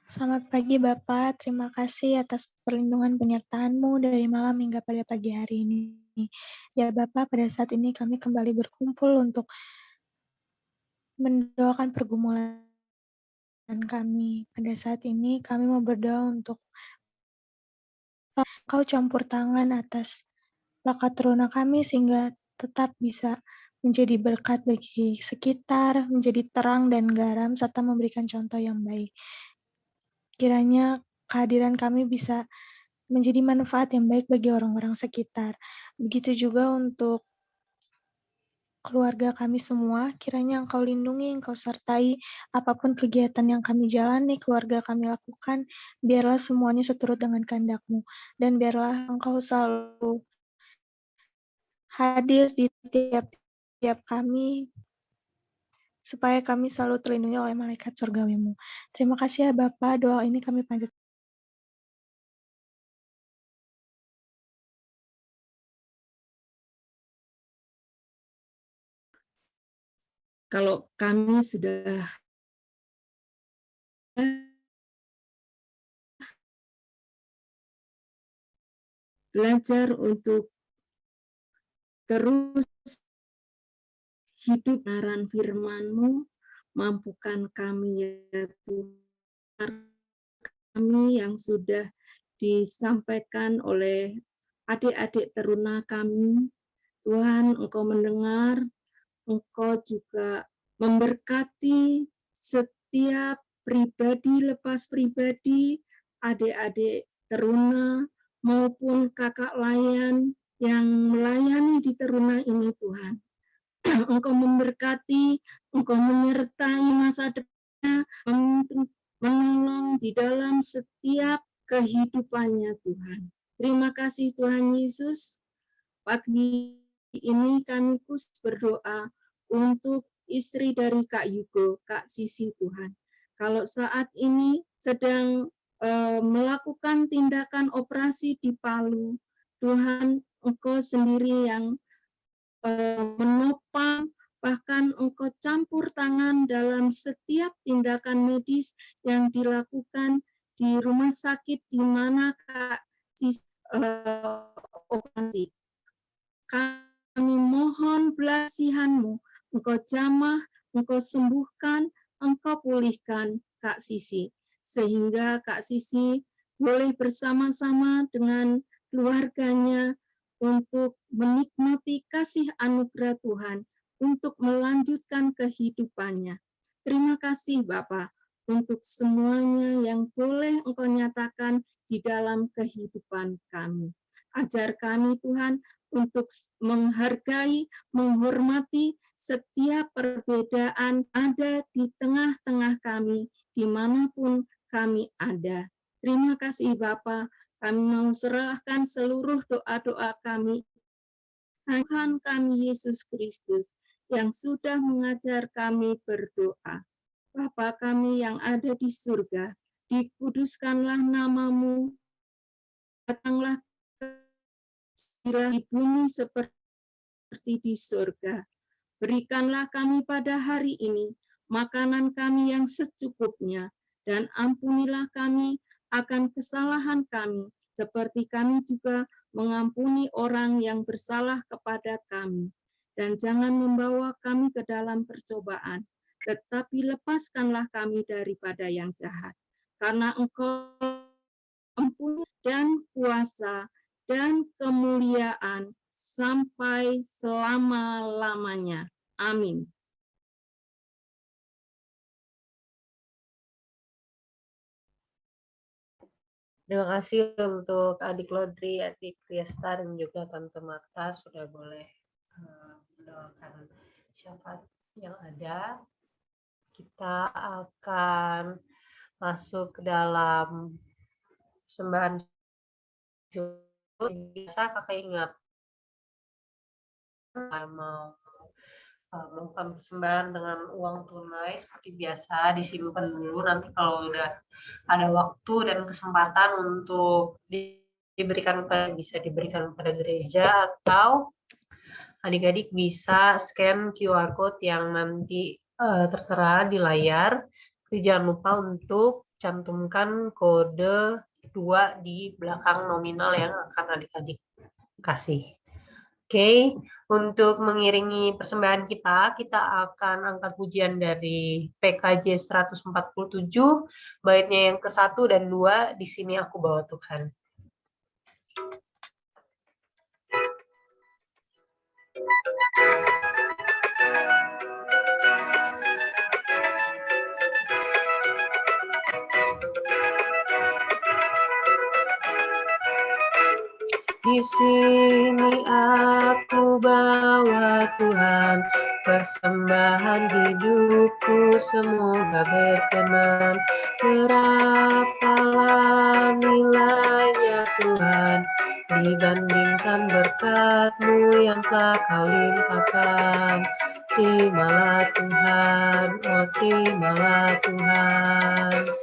S7: Selamat pagi Bapak, terima kasih atas perlindungan penyertaan-Mu dari malam hingga pada pagi hari ini. Ya Bapak, pada saat ini kami kembali berkumpul untuk mendoakan pergumulan kami. Pada saat ini kami mau berdoa untuk Kau campur tangan atas bakat teruna kami sehingga tetap bisa menjadi berkat bagi sekitar, menjadi terang dan garam, serta memberikan contoh yang baik. Kiranya kehadiran kami bisa menjadi manfaat yang baik bagi orang-orang sekitar. Begitu juga untuk keluarga kami semua, kiranya Engkau lindungi, Engkau sertai apapun kegiatan yang kami jalani, keluarga kami lakukan, biarlah semuanya seturut dengan kehendak-Mu, dan biarlah Engkau selalu hadir di tiap-tiap kami, supaya kami selalu terlindungi oleh malaikat surgawi-Mu. Terima kasih ya Bapa, doa ini kami panjatkan.
S4: Kalau kami sudah belajar untuk terus hidup naran firman-Mu, mampukan kami ya Tuhan, kami yang sudah disampaikan oleh adik-adik teruna kami. Tuhan, Engkau mendengar, Engkau juga memberkati setiap pribadi lepas pribadi, adik-adik teruna maupun kakak layan yang melayani di teruna ini Tuhan. Engkau memberkati, Engkau menyertai masa depannya, menolong di dalam setiap kehidupannya Tuhan. Terima kasih Tuhan Yesus. Pagi ini kami khusus berdoa untuk istri dari Kak Yugo, Kak Sisi Tuhan. Kalau saat ini sedang melakukan tindakan operasi di Palu, Tuhan Engkau sendiri yang menopang, bahkan Engkau campur tangan dalam setiap tindakan medis yang dilakukan di rumah sakit di mana Kak Sisi operasi. Kami mohon belasihan-Mu, Engkau jamah, Engkau sembuhkan, Engkau pulihkan Kak Sisi, sehingga Kak Sisi boleh bersama-sama dengan keluarganya untuk menikmati kasih anugerah Tuhan, untuk melanjutkan kehidupannya. Terima kasih Bapak, untuk semuanya yang boleh Engkau nyatakan di dalam kehidupan kami. Ajar kami Tuhan, untuk menghargai, menghormati setiap perbedaan ada di tengah-tengah kami, dimanapun kami ada. Terima kasih Bapa, kami mau serahkan seluruh doa-doa kami, Tuhan kami Yesus Kristus, yang sudah mengajar kami berdoa. Bapa kami yang ada di surga, dikuduskanlah nama-Mu, datanglah di bumi seperti di surga. Berikanlah kami pada hari ini makanan kami yang secukupnya, dan ampunilah kami akan kesalahan kami, seperti kami juga mengampuni orang yang bersalah kepada kami. Dan jangan membawa kami ke dalam percobaan, tetapi lepaskanlah kami daripada yang jahat. Karena Engkau ampun dan kuasa dan kemuliaan sampai selama-lamanya. Amin.
S1: Terima kasih untuk adik Lodri, adik Triesta, dan juga Tante Marta sudah boleh mendoakan syafaat yang ada. Kita akan masuk ke dalam sembahan biasa. Kakak ingat mau melakukan persembahan dengan uang tunai seperti biasa, disimpan dulu, nanti kalau udah ada waktu dan kesempatan untuk bisa diberikan kepada gereja, atau adik-adik bisa scan QR code yang nanti tertera di layar. Tapi jangan lupa untuk cantumkan kode 2 di belakang nominal yang akan adik-adik kasih. Oke, untuk mengiringi persembahan kita akan angkat pujian dari PKJ 147, baitnya yang ke-1 dan 2, Di Sini Aku Bawa Tuhan. Di sini aku bawa Tuhan, persembahan hidupku semoga berkenan. Berapalah nilainya Tuhan, dibandingkan berkat-Mu yang telah Kau limpahkan. Terimalah Tuhan, oh terimalah Tuhan.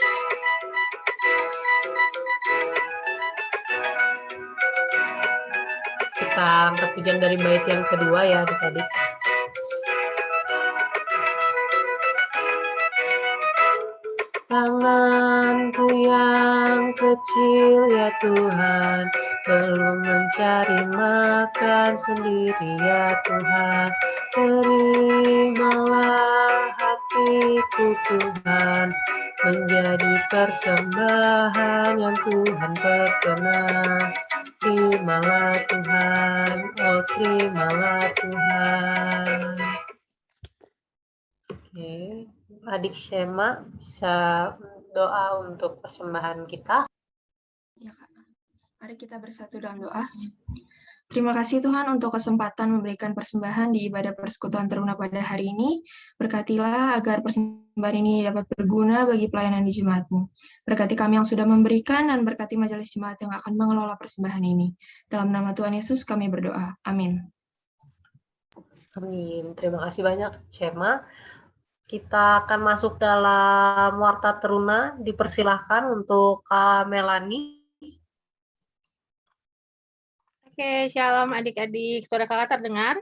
S1: Kita angkat pujian dari bait yang kedua ya adik-adik. Tanganku yang kecil ya Tuhan, belum mencari makan sendiri ya Tuhan. Terimalah hatiku Tuhan, menjadi persembahan yang Tuhan berkenan. Terimalah Tuhan, oh terimalah Tuhan. Oke, adik Shema bisa doa untuk persembahan kita.
S8: Ya Kak, mari kita bersatu dalam doa. Terima kasih Tuhan untuk kesempatan memberikan persembahan di ibadah persekutuan teruna pada hari ini. Berkatilah agar persembahan ini dapat berguna bagi pelayanan di jemaat-Mu. Berkati kami yang sudah memberikan dan berkati majelis jemaat yang akan mengelola persembahan ini. Dalam nama Tuhan Yesus kami berdoa. Amin.
S1: Amin. Terima kasih banyak Shema. Kita akan masuk dalam warta teruna. Dipersilahkan untuk Kak Melani.
S9: Oke, shalom adik-adik. Suara kakak terdengar?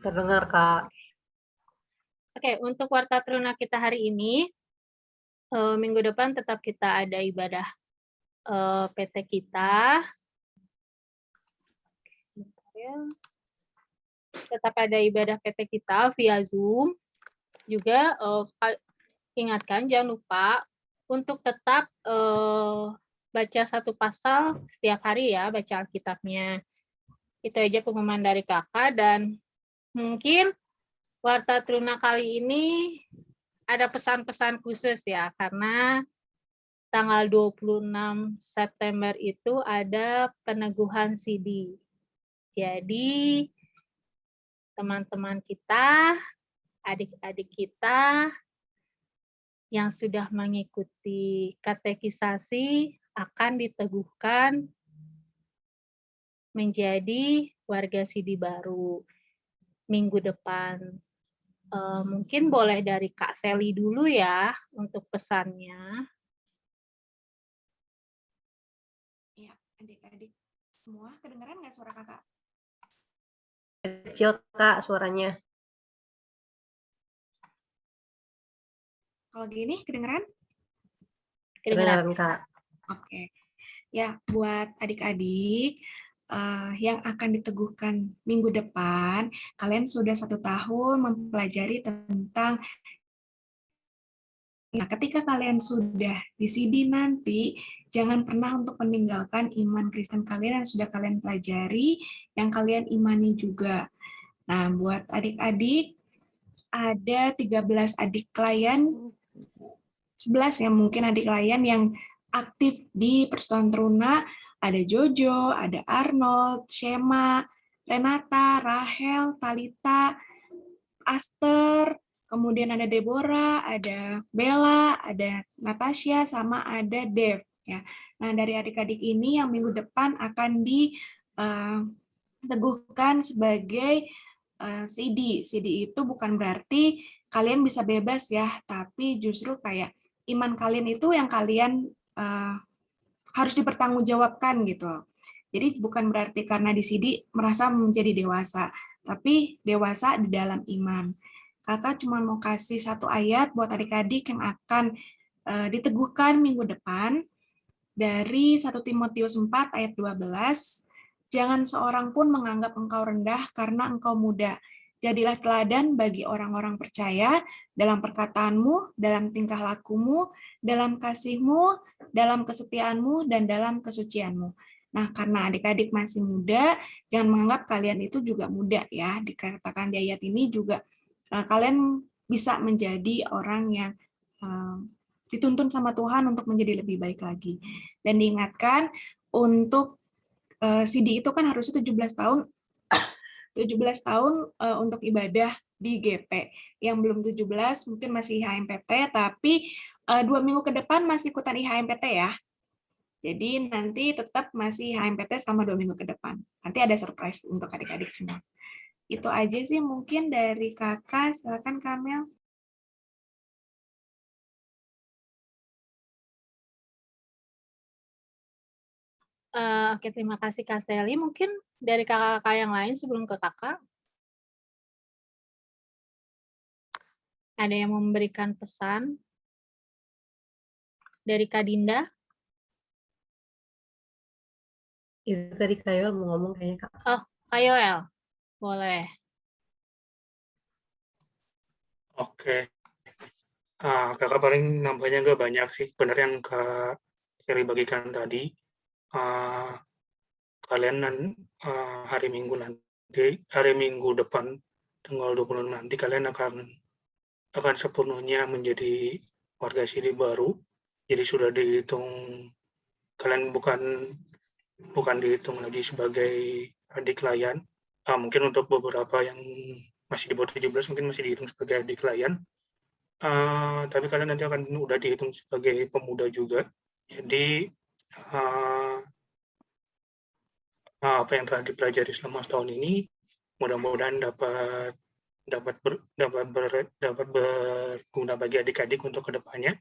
S1: Terdengar, Kak.
S9: Oke, untuk warta teruna kita hari ini, minggu depan tetap kita ada ibadah PT kita. Tetap ada ibadah PT kita via Zoom. Juga ingatkan, jangan lupa untuk tetap baca satu pasal setiap hari ya, baca Alkitabnya. Itu aja pengumuman dari kakak, dan mungkin warta teruna kali ini ada pesan-pesan khusus ya, karena tanggal 26 September itu ada peneguhan CD. Jadi teman-teman kita, adik-adik kita yang sudah mengikuti katekisasi akan diteguhkan menjadi warga Sidi baru minggu depan. Mungkin boleh dari Kak Seli dulu ya untuk pesannya.
S8: Ya, adik-adik semua kedengaran nggak suara kakak?
S1: Kecil Kak suaranya.
S8: Kalau gini kedengaran?
S1: Kedengaran Kak.
S8: Oke. Ya, buat adik-adik yang akan diteguhkan minggu depan, kalian sudah 1 tahun mempelajari tentang. Nah, ketika kalian sudah di CD nanti, jangan pernah untuk meninggalkan iman Kristen kalian yang sudah kalian pelajari, yang kalian imani juga. Nah, buat adik-adik, ada 13 adik klien, 11 yang mungkin adik klien yang aktif di Persekutuan Teruna. Ada Jojo, ada Arnold, Shema, Renata, Rahel, Talita, Aster, kemudian ada Deborah, ada Bella, ada Natasha, sama ada Dev. Ya. Nah, dari adik-adik ini yang minggu depan akan diteguhkan sebagai CD. CD itu bukan berarti kalian bisa bebas ya, tapi justru kayak iman kalian itu yang kalian harus dipertanggungjawabkan gitu loh. Jadi bukan berarti karena di CD merasa menjadi dewasa, tapi dewasa di dalam iman. Kakak cuma mau kasih satu ayat buat adik-adik yang akan diteguhkan minggu depan dari 1 Timotius 4 ayat 12. Jangan seorang pun menganggap engkau rendah karena engkau muda. Jadilah teladan bagi orang-orang percaya dalam perkataanmu, dalam tingkah lakumu, dalam kasihmu, dalam kesetiaanmu, dan dalam kesucianmu. Nah, karena adik-adik masih muda, jangan menganggap kalian itu juga muda ya. Dikatakan di ayat ini juga kalian bisa menjadi orang yang dituntun sama Tuhan untuk menjadi lebih baik lagi. Dan diingatkan untuk CD itu kan harusnya 17 tahun 17 tahun untuk ibadah di GP. Yang belum 17 mungkin masih IHMPT, tapi 2 minggu ke depan masih ikutan IHMPT ya. Jadi nanti tetap masih IHMPT selama 2 minggu ke depan. Nanti ada surprise untuk adik-adik semua. Itu aja sih mungkin dari kakak. Silakan Kamel.
S9: Oke, terima kasih Kak Sally. Mungkin dari kakak-kakak yang lain sebelum ke kakak, ada yang memberikan pesan dari Kak Dinda?
S1: Itu tadi Kak Yoel mau ngomong kayaknya Kak.
S9: Oh, Kak Yoel, boleh.
S10: Oke. Kakak paling nambahnya nggak banyak sih. Benar yang Kak Seri bagikan tadi. Kalian hari Minggu depan, tanggal 20 nanti, kalian akan sepenuhnya menjadi warga CD baru. Jadi sudah dihitung, kalian bukan dihitung lagi sebagai adik layan. Mungkin untuk beberapa yang masih di bawah 17 mungkin masih dihitung sebagai adik layan. Tapi kalian nanti akan udah dihitung sebagai pemuda juga. Jadi apa yang telah dipelajari selama setahun ini mudah-mudahan dapat berguna bagi adik-adik untuk kedepannya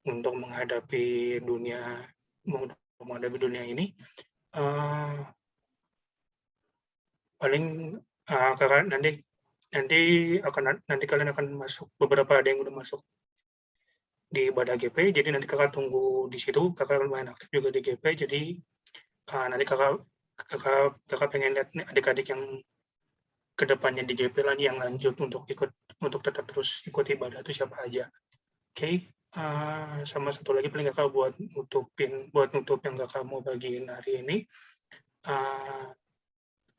S10: untuk menghadapi dunia ini. Paling kakak nanti kalian akan masuk, beberapa ada yang udah masuk di ibadah GP, jadi nanti kakak tunggu di situ, kakak lumayan aktif juga di GP, jadi nanti kakak pengen lihat adik-adik yang kedepannya di GP lagi yang lanjut untuk tetap terus ikut ibadah itu siapa aja. Oke. Sama satu lagi paling kakak buat nutup yang kakak mau bagiin hari ini.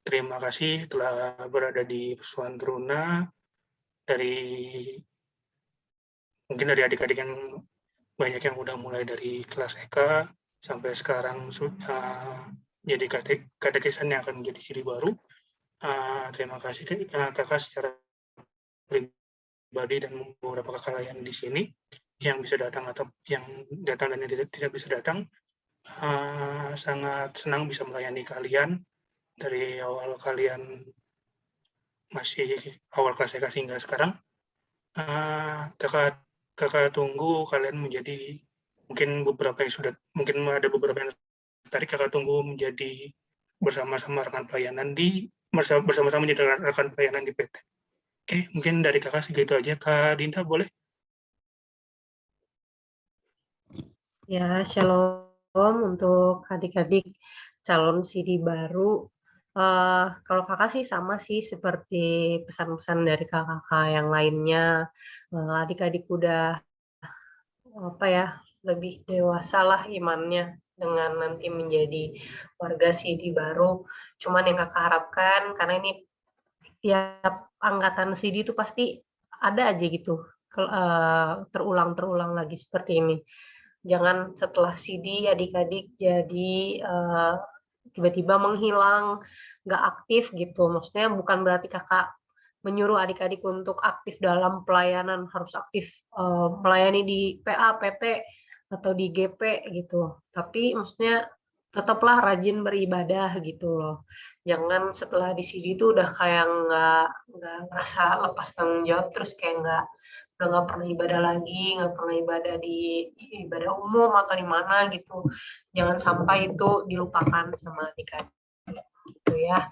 S10: Terima kasih telah berada di Pesuan Teruna, mungkin dari adik-adik yang banyak yang udah mulai dari kelas EK sampai sekarang jadi katekisan yang akan menjadi CD baru. Terima kasih kakak secara pribadi dan beberapa kakak lain di sini yang bisa datang atau yang datang dan yang tidak bisa datang. Sangat senang bisa melayani kalian dari awal kalian masih awal kelas EK hingga sekarang. Kakak tunggu kalian menjadi, mungkin ada beberapa yang tertarik, kakak tunggu menjadi bersama-sama rekan pelayanan bersama-sama menjadi rekan pelayanan di PT. Oke, mungkin dari kakak segitu aja. Kak Dinda boleh?
S1: Ya, shalom untuk adik-adik calon CD baru. Kalau kakak sih sama sih seperti pesan-pesan dari kakak-kakak yang lainnya. Adik-adik udah lebih dewasa lah imannya dengan nanti menjadi warga CD baru. Cuman yang kakak harapkan, karena ini tiap angkatan CD itu pasti ada aja gitu terulang lagi seperti ini. Jangan setelah CD adik-adik jadi tiba-tiba menghilang, nggak aktif gitu. Maksudnya bukan berarti kakak menyuruh adik-adik untuk aktif dalam pelayanan, harus aktif melayani di PA, PT, atau di GP gitu. Tapi maksudnya tetaplah rajin beribadah gitu loh. Jangan setelah di CD itu udah kayak nggak ngerasa lepas tanggung jawab, terus kayak udah nggak pernah ibadah lagi, nggak pernah ibadah di ibadah umum atau di mana gitu. Jangan sampai itu dilupakan sama adik-adik gitu ya.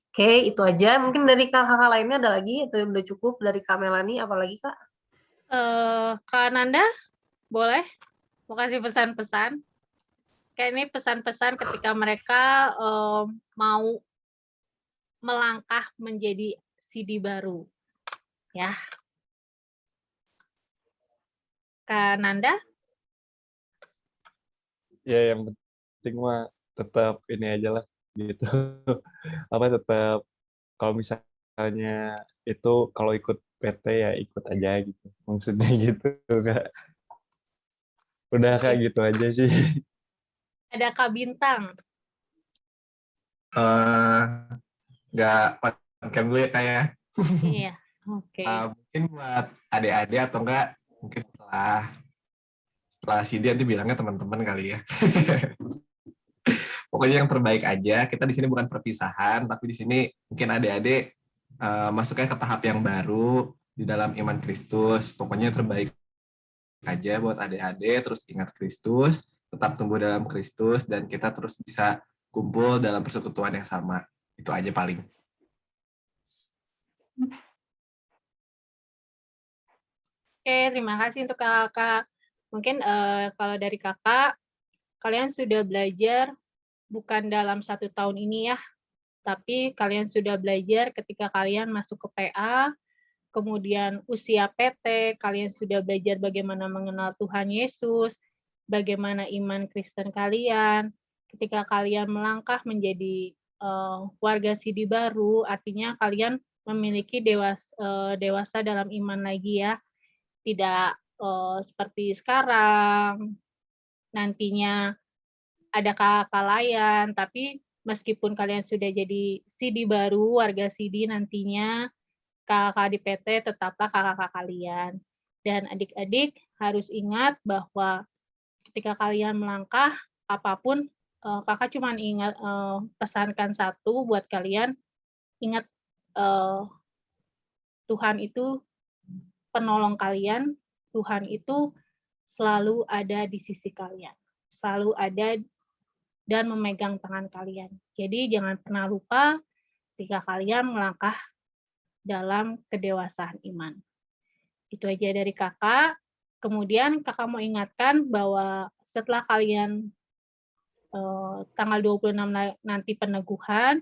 S1: Oke, itu aja. Mungkin dari kakak-kakak lainnya ada lagi atau udah cukup dari Kak Melani, apalagi Kak?
S9: Kak Nanda, boleh? Mau kasih pesan-pesan? Kayak ini pesan-pesan ketika mereka mau melangkah menjadi CD baru. Ya. Kak Nanda?
S11: Ya, yang penting mah tetap ini aja lah gitu. Tetap kalau misalnya itu kalau ikut PT ya ikut aja gitu. Maksudnya gitu Kak. Udah kayak gitu aja sih.
S9: Ada Kak Bintang.
S12: Nggak pakai dulu ya kayak.
S9: Iya, oke.
S12: Mungkin buat adik-adik atau enggak mungkin setelah CD nanti bilangnya teman-teman kali ya. Pokoknya yang terbaik aja. Kita di sini bukan perpisahan, tapi di sini mungkin adik-adik masuknya ke tahap yang baru di dalam iman Kristus. Pokoknya yang terbaik aja buat adik-adik, terus ingat Kristus, tetap tumbuh dalam Kristus, dan kita terus bisa kumpul dalam persekutuan yang sama. Itu aja paling.
S9: Oke, terima kasih untuk kakak. Mungkin kalau dari kakak, kalian sudah belajar bukan dalam 1 tahun ini ya, tapi kalian sudah belajar ketika kalian masuk ke PA, kemudian usia PT, kalian sudah belajar bagaimana mengenal Tuhan Yesus, bagaimana iman Kristen kalian. Ketika kalian melangkah menjadi warga CD baru, artinya kalian memiliki dewasa dalam iman lagi ya. Tidak seperti sekarang, nantinya ada kakak lain, tapi meskipun kalian sudah jadi CD baru, warga CD nantinya, kakak di PT tetaplah kakak kalian. Dan adik-adik harus ingat bahwa ketika kalian melangkah, apapun, kakak cuma ingat pesankan satu buat kalian, ingat Tuhan itu penolong kalian, Tuhan itu selalu ada di sisi kalian, selalu ada dan memegang tangan kalian. Jadi jangan pernah lupa ketika kalian melangkah dalam kedewasaan iman. Itu aja dari kakak. Kemudian kakak mau ingatkan bahwa setelah kalian tanggal 26 nanti peneguhan,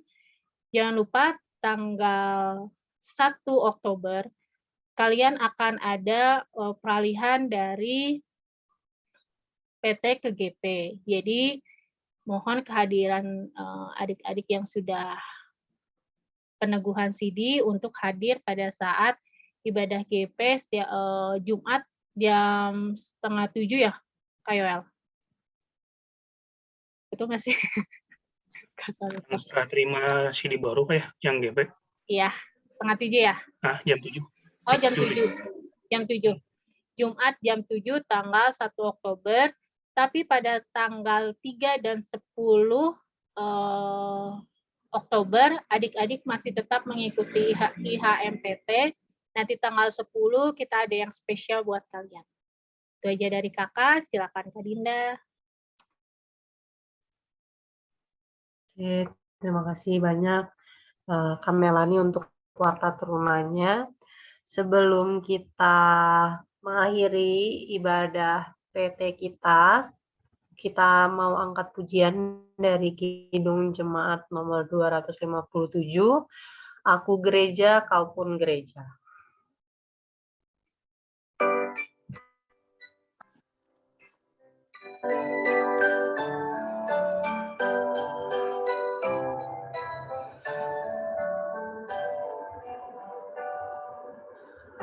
S9: jangan lupa tanggal 1 Oktober kalian akan ada peralihan dari PT ke GP. Jadi mohon kehadiran adik-adik yang sudah peneguhan CD untuk hadir pada saat ibadah GP setiap Jumat jam 6:30 ya, Kak Yoel? Betul nggak sih?
S10: Setelah terima CD baru kayak yang GP?
S9: Iya, 6:30 ya?
S10: Jam 7.
S9: Oh, jam 7. Jam 7. Jumat jam 7 tanggal 1 Oktober, tapi pada tanggal 3 dan 10 Oktober, adik-adik masih tetap mengikuti IHMPT. Nanti tanggal 10 kita ada yang spesial buat kalian. Itu aja dari kakak, silakan Kak Dinda.
S1: Oke, terima kasih banyak Kak Melani untuk warta turunannya. Sebelum kita mengakhiri ibadah PT kita mau angkat pujian dari Kidung Jemaat nomor 257, Aku Gereja, Kau Pun Gereja.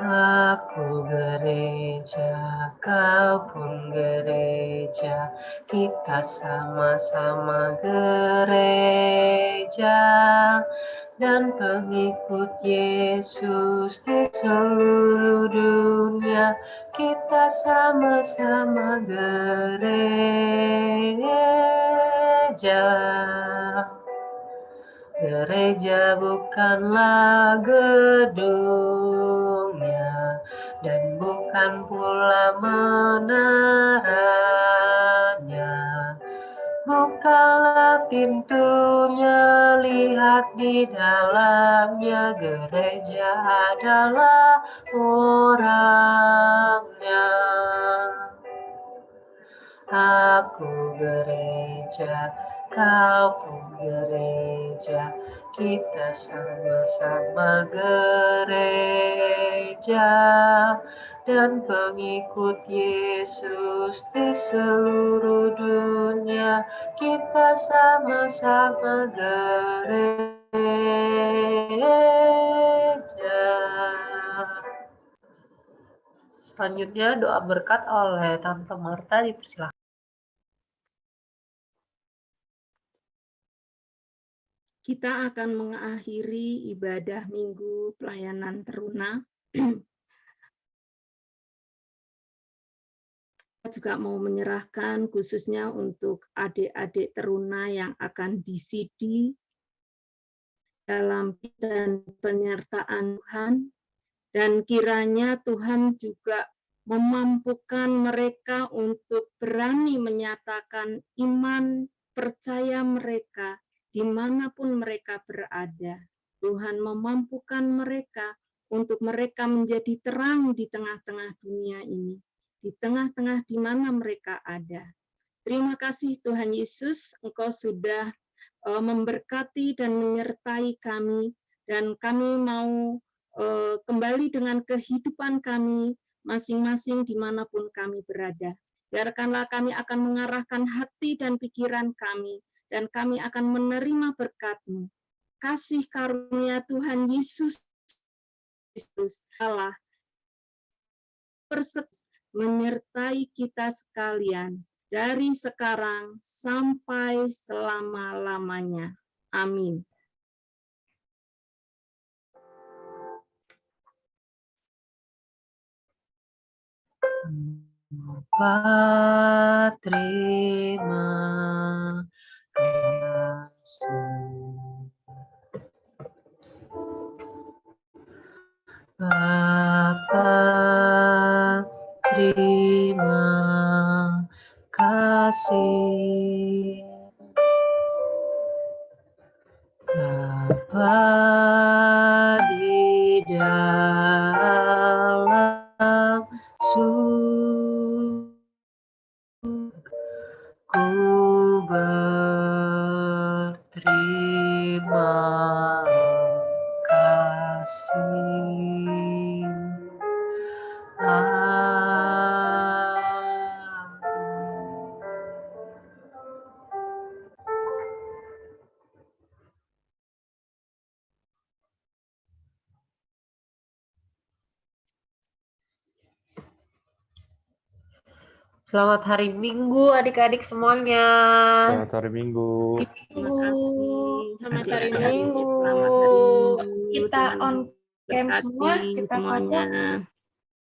S1: Aku gereja, kau pun gereja, kita sama-sama gereja, dan pengikut Yesus di seluruh dunia, kita sama-sama gereja. Gereja bukanlah gedungnya dan akan pula menaranya. Bukalah pintunya, lihat di dalamnya, gereja adalah orangnya. Aku gereja, kau pun gereja, kita sama-sama gereja, dan pengikut Yesus di seluruh dunia, kita sama-sama gereja. Selanjutnya doa berkat oleh Tante Marta, dipersilakan.
S4: Kita akan mengakhiri ibadah Minggu Pelayanan Teruna. Kita juga mau menyerahkan khususnya untuk adik-adik teruna yang akan disidi dalam dan penyertaan Tuhan, dan kiranya Tuhan juga memampukan mereka untuk berani menyatakan iman percaya mereka dimanapun mereka berada. Tuhan memampukan mereka untuk mereka menjadi terang di tengah-tengah dunia ini, di tengah-tengah di mana mereka ada. Terima kasih Tuhan Yesus, Engkau sudah memberkati dan menyertai kami, dan kami mau kembali dengan kehidupan kami masing-masing dimanapun kami berada. Biarkanlah kami akan mengarahkan hati dan pikiran kami, dan kami akan menerima berkat-Mu. Kasih karunia Tuhan Yesus Kristus Allah menyertai kita sekalian dari sekarang sampai selama-lamanya. Amin.
S1: Bapa, terima kasih. Bapa, terima kasih. Bapa di dalam surga, ku berterima kasih. Selamat hari Minggu adik-adik semuanya.
S11: Selamat hari Minggu.
S4: Terima kasih.
S9: Selamat hari
S4: Adik-adik.
S9: Minggu.
S4: Selamat hari Minggu.
S8: Kita
S4: Tuhan
S8: on cam semua,
S4: berkati
S8: kita foto.
S4: semuanya.